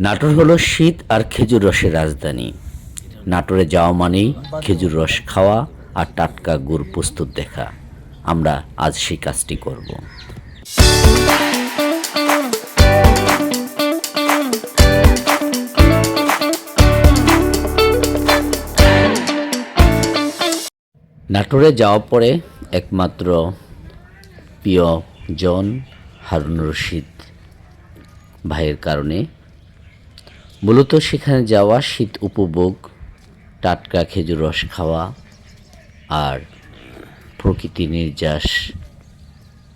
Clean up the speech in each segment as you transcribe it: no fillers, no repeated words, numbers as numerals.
নাটোর হলো শীত আর খেজুর রসের রাজধানী। নাটোরে যাওয়া মানেই খেজুর রস খাওয়া আর টাটকা গুড় প্রস্তুত দেখা। আমরা আজ সেই কাজটি করব। নাটোরে যাওয়ার পরে একমাত্র প্রিয়জন হারুন রশিদ ভাইয়ের কারণে মূলত সেখানে যাওয়া, শীত উপভোগ, টাটকা খেজুর রস খাওয়া আর প্রকৃতি নির্যাস,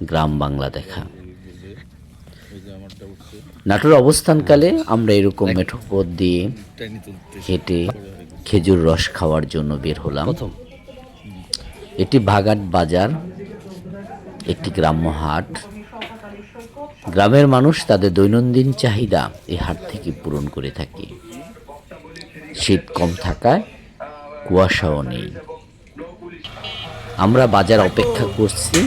গ্রাম বাংলা দেখা। নাটোর অবস্থানকালে আমরা এরকম মেঠো পথ দিয়ে হেঁটে খেজুর রস খাওয়ার জন্য বের হলাম। এটি বাঘাট বাজার, একটি গ্রাম্য হাট। গ্রামের মানুষ তাদের দৈনন্দিন চাহিদা এই হাট থেকে পূরণ করে থাকে। শীত কম থাকায় কুয়াশাও নেই। আমরা বাজার অপেক্ষা করছি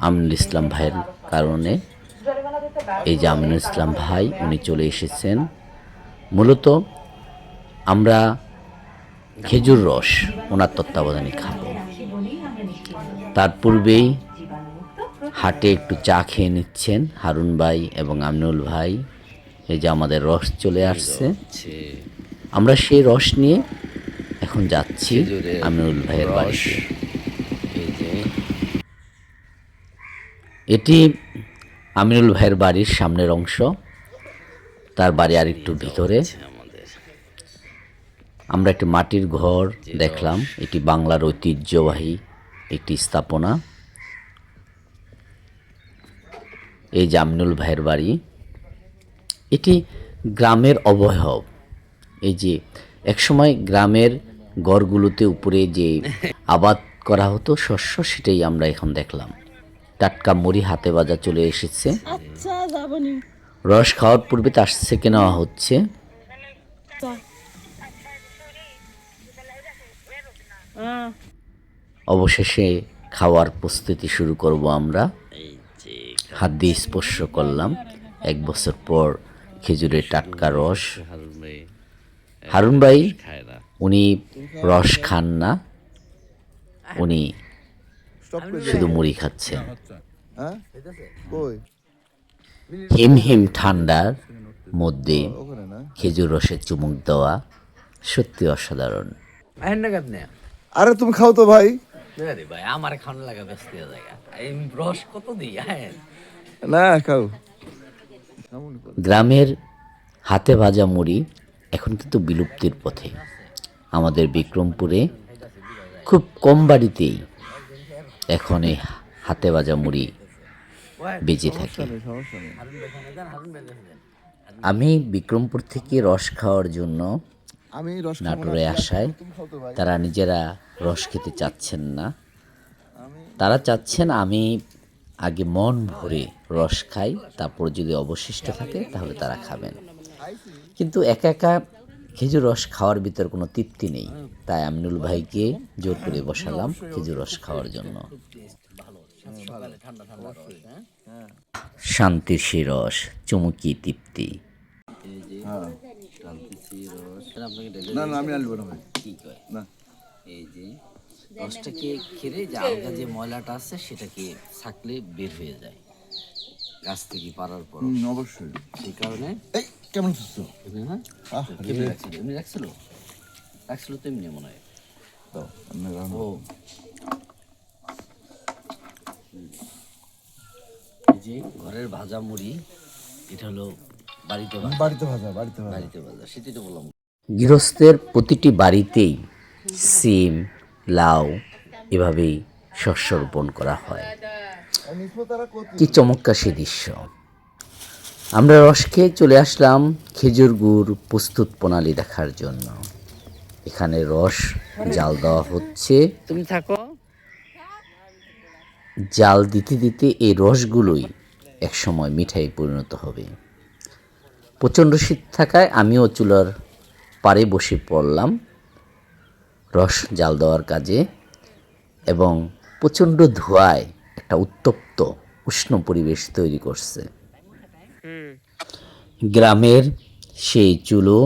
আমিনুল ইসলাম ভাইয়ের কারণে। এই যে আমিনুল ইসলাম ভাই, উনি চলে এসেছেন। মূলত আমরা খেজুর রস ওনার তত্ত্বাবধানে খাবো। তার পূর্বেই হাটে একটু চা খেয়ে নিচ্ছেন হারুন ভাই এবং আমিনুল ভাই। এই যে আমাদের রস চলে আসছে, আমরা সেই রস নিয়ে এখন যাচ্ছি আমিনুল ভাইয়ের বাড়িতে। এটি আমিনুল ভাইয়ের বাড়ির সামনের অংশ, তার বাড়ি আর একটু ভিতরে। আমরা একটি মাটির ঘর দেখলাম। এটি বাংলার ঐতিহ্যবাহী একটি স্থাপনা। এই যে আমিনুল ভাইয়ের বাড়ি, এটি গ্রামের অবয়ব। এই যে একসময় গ্রামের ঘরগুলোতে উপরে যে আবাদ করা হতো শস্য, সেটাই আমরা এখন দেখলাম। টাটকা মুড়ি হাতে ভাজা চলে এসেছে। রস খাওয়ার পূর্বে তার সেকে নেওয়া হচ্ছে। অবশেষে খাওয়ার প্রস্তুতি শুরু করব আমরা। হাত দিয়ে স্পর্শ করলাম 1 বছর পর খেজুরের টাটকা রস। হারুন ভাই উনি রস খান না, উনি শুধু মুড়ি খাচ্ছেন। হিম হিম ঠান্ডার মধ্যে খেজুর রসের চুমুক দেওয়া সত্যি অসাধারণ। আরে তুমি খাও তো ভাই। ভাই আমার খাওয়ানো লাগা ব্যস্ত জায়গা, এই রস কত দিই না খাও। গ্রামের হাতে ভাজা মুড়ি এখন কিন্তু বিলুপ্তির পথে। আমাদের বিক্রমপুরে খুব কম বাড়িতেই এখন এই হাতে ভাজা মুড়ি বেঁচে থাকে। আমি বিক্রমপুর থেকে রস খাওয়ার জন্য নাটোরে আসায় তারা নিজেরা রস খেতে চাচ্ছেন না। তারা চাচ্ছেন আমি আগে মন ভরে রস খাই, তারপর যদি অবশিষ্ট থাকে তাহলে তারা খাবেন। কিন্তু একা একা খেজুর রস খাওয়ার ভিতর কোনো তৃপ্তি নেই। তাই আমিনুল ভাইকে জোর করে বসালাম খেজুর রস খাওয়ার জন্য। শান্তির সেই রস, চুমুকি তৃপ্তি। না না আমি আনবো না ভাই। কি কয় না, এই যে রসটাকে খেলে যে আলগা যে ময়লাটা আছে সেটাকে ছাকলে বের হয়ে যায় গাছ থেকে পাড়ার পর। অবশ্যই। সেই কারণে এই কেমন সুস্থ? হ্যাঁ এমনি রাখছিল তো এমনি মনে হয়। তো ও এই যে ঘরের ভাজা মুড়ি, এটা হলো বাড়িতে ভাজা, সেটাই তো বললাম। গৃহস্থের প্রতিটি বাড়িতেই সিম, লাউ এভাবেই শস্য রোপণ করা হয়। কি চমৎকার সে দৃশ্য। আমরা রস খেয়ে চলে আসলাম খেজুর গুড় প্রস্তুত প্রণালী দেখার জন্য। এখানে রস জাল দেওয়া হচ্ছে। তুমি থাকো। জাল দিতে দিতে এই রসগুলোই একসময় মিঠাই পরিণত হবে। প্রচণ্ড শীত থাকায় আমিও চুলার পাড়ে বসে পড়লাম রস জাল দেওয়ার কাজে, এবং প্রচণ্ড ধোঁয়ায় একটা উত্তপ্ত উষ্ণ পরিবেশ তৈরি করছে। গ্রামের সেই চুলো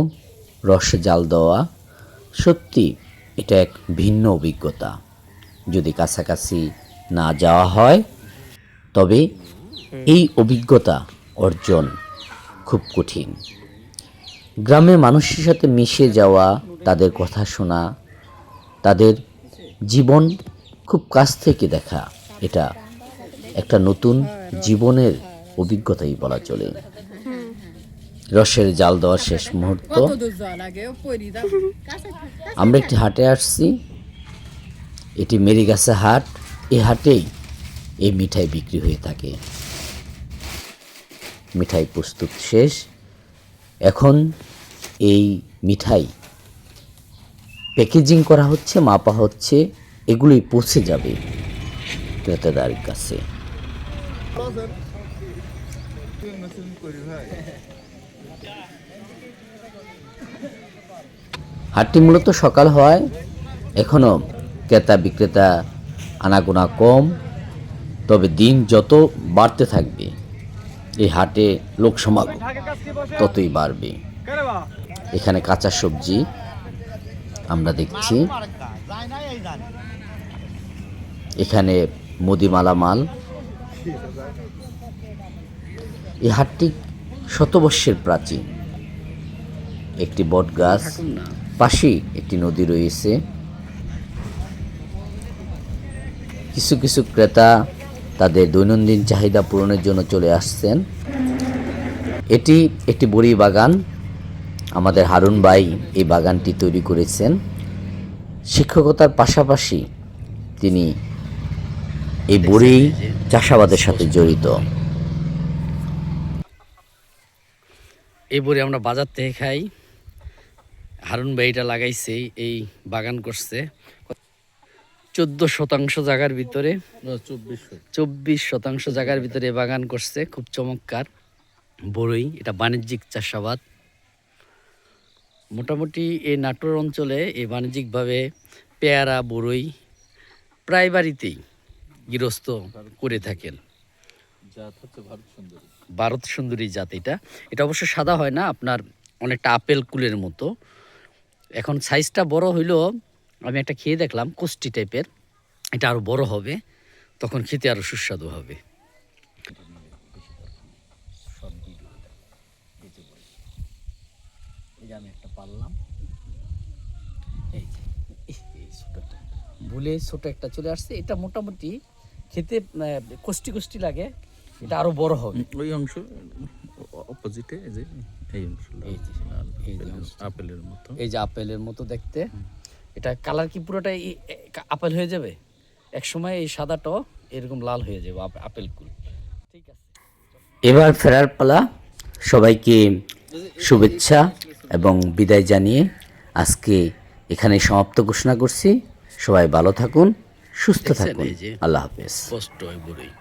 রসে জাল দেওয়া, সত্যি এটা এক ভিন্ন অভিজ্ঞতা। যদি কাছাকাছি না যাওয়া হয় তবে এই অভিজ্ঞতা অর্জন খুব কঠিন। গ্রামের মানুষের সাথে মিশে যাওয়া, তাদের কথা শোনা, তাদের জীবন খুব কাছ থেকে দেখা, এটা একটা নতুন জীবনের অভিজ্ঞতাই বলা চলে। রসের জাল দেওয়ার শেষ মুহূর্ত। আমরা একটি হাটে আসছি, এটি মেরিগাছা হাট। এই হাটেই এই মিঠাই বিক্রি হয়ে থাকে। মিঠাই প্রস্তুত শেষ। এখন এই মিঠাই প্যাকেজিং করা হচ্ছে, মাপা হচ্ছে, এগুলোই পৌঁছে যাবে ক্রেতাদের কাছে। হাটটি মূলত সকাল হয়, এখনও ক্রেতা বিক্রেতা আনাগোনা কম, তবে দিন যত বাড়তে থাকবে এই হাটে লোক সমাগম ততই বাড়বে। এখানে কাঁচা সবজি আমরা দেখছি, এখানে মুদি মালামাল। এই হাটটি শতবর্ষের প্রাচীন। একটি বট গাছ, পাশেই একটি নদী রয়েছে। কিছু কিছু ক্রেতা তাদের দৈনন্দিন চাহিদা পূরণের জন্য চলে আসছেন। এটি একটি বড়ি বাগান। আমাদের হারুন ভাই এই বাগানটি তৈরি করেছেন। শিক্ষকতার পাশাপাশি তিনি এই বড়ি চাষাবাদের সাথে জড়িত। এই বড়ি আমরা বাজার থেকে খাই। হারুন ভাই এটা লাগাইছে, এই বাগান করছে 14% জায়গার ভিতরে, 24% জায়গার ভিতরে বাগান করছে। খুব চমৎকার বড়ই, এটা বাণিজ্যিক চাষাবাদ। মোটামুটি এই নাটোর অঞ্চলে এই বাণিজ্যিকভাবে পেয়ারা, বড়ই প্রায় বাড়িতেই গৃহস্থ করে থাকেন। ভারত সুন্দরী জাত। এটা অবশ্য সাদা হয় না, আপনার অনেকটা আপেল কুলের মতো। এখন সাইজটা বড় হইলেও আমি একটা খেয়ে দেখলাম কোষ্টি টাইপের, এটা আরও বড় হবে, তখন খেতে আরও সুস্বাদু হবে। আমি একটা পারলাম, ভুলে ছোট একটা চলে আসছে। এটা মোটামুটি খেতে কষ্টি কষ্টি লাগে, এটা আরো বড় হবে। ওই অংশ অপোজিটে এই যে এই অংশ আপেলের মতো, এই যে আপেলের মতো দেখতে। এটা কালার কি পুরোটাই আপেল হয়ে যাবে এক সময়, এই সাদাটাও এরকম লাল হয়ে যাবে আপেল কুল। ঠিক আছে, এবার ফেরার পালা। সবাইকে শুভেচ্ছা এবং বিদায় জানিয়ে আজকে এখানে সমাপ্ত ঘোষণা করছি। সবাই ভালো থাকুন, সুস্থ থাকুন। আল্লাহ হাফেজ। স্পষ্ট বড়ই।